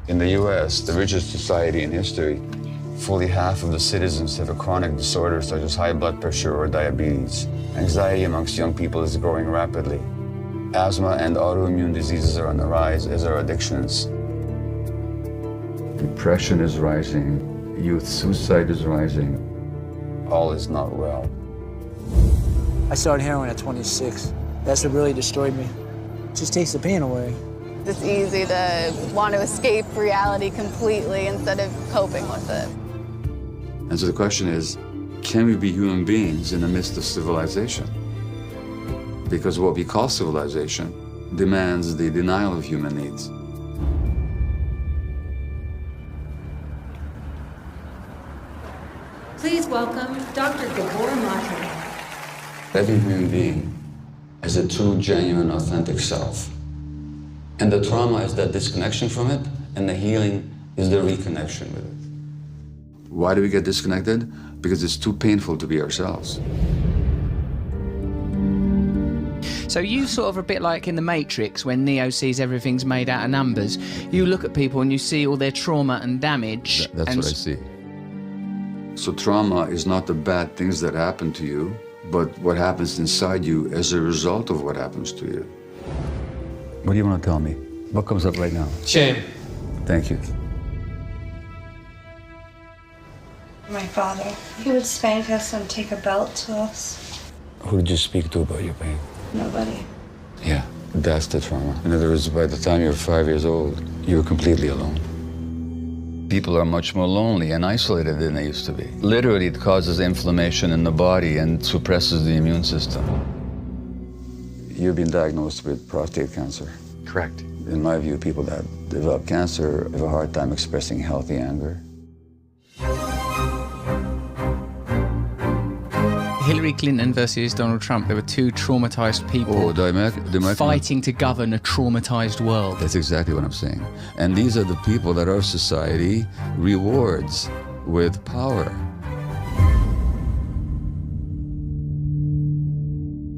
In the US, the richest society in history, fully half of the citizens have a chronic disorder such as high blood pressure or diabetes. Anxiety amongst young people is growing rapidly. Asthma and autoimmune diseases are on the rise, as are addictions. Depression is rising, youth suicide is rising. All is not well. I started heroin at 26. That's what really destroyed me. It just takes the pain away. It's easy to want to escape reality completely instead of coping with it. And so the question is, can we be human beings in the midst of civilization? Because what we call civilization demands the denial of human needs. Please welcome Dr.Gabor. Every human being has a true, genuine, authentic self. And the trauma is that disconnection from it, and the healing is the reconnection with it. Why do we get disconnected? Because it's too painful to be ourselves. So you sort of a bit like in The Matrix when Neo sees everything's made out of numbers. You look at people and you see all their trauma and damage. That's what I see. So trauma is not the bad things that happen to you, but what happens inside you as a result of what happens to you. What do you want to tell me? What comes up right now? Shame. Thank you. My father. He would spank us and take a belt to us. Who did you speak to about your pain? Nobody. Yeah, that's the trauma. In other words, by the time you're 5 years old, you're completely alone. People are much more lonely and isolated than they used to be. Literally, it causes inflammation in the body and suppresses the immune system. You've been diagnosed with prostate cancer. Correct. In my view, people that develop cancer have a hard time expressing healthy anger. Hillary Clinton versus Donald Trump, there were two traumatized people fighting to govern a traumatized world. That's exactly what I'm saying. And these are the people that our society rewards with power.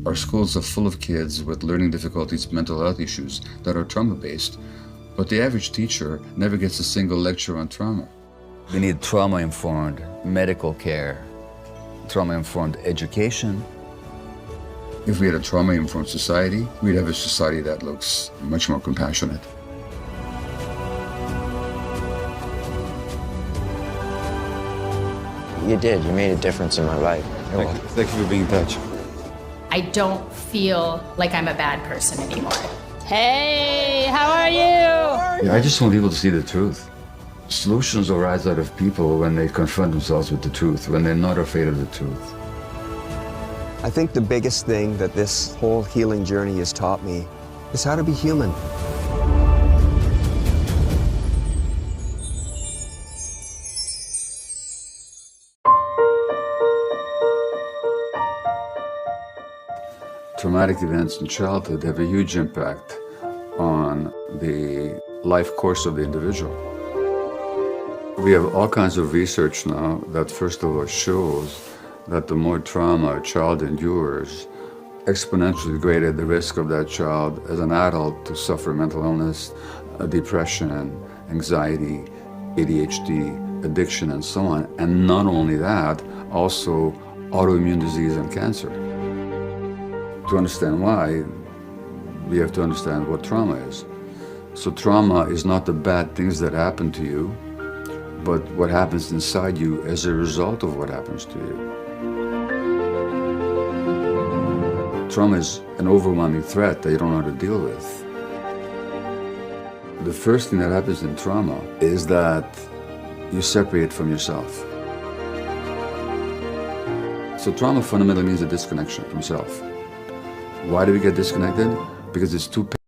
Our schools are full of kids with learning difficulties, mental health issues that are trauma-based, but the average teacher never gets a single lecture on trauma. We need trauma-informed medical care, trauma-informed education. If we had a trauma-informed society, we'd have a society that looks much more compassionate. You did. You made a difference in my life. Thank you for being in touch. I don't feel like I'm a bad person anymore. Hey, how are you? Yeah, I just want people to see the truth. Solutions arise out of people when they confront themselves with the truth, when they're not afraid of the truth. I think the biggest thing that this whole healing journey has taught me is how to be human. Traumatic events in childhood have a huge impact on the life course of the individual. We have all kinds of research now that first of all shows that the more trauma a child endures, exponentially greater the risk of that child as an adult to suffer mental illness, depression, anxiety, ADHD, addiction, and so on. And not only that, also autoimmune disease and cancer. To understand why, we have to understand what trauma is. So trauma is not the bad things that happen to you, but what happens inside you as a result of what happens to you. Trauma is an overwhelming threat that you don't know how to deal with. The first thing that happens in trauma is that you separate from yourself. So trauma fundamentally means a disconnection from self. Why do we get disconnected? Because it's too painful.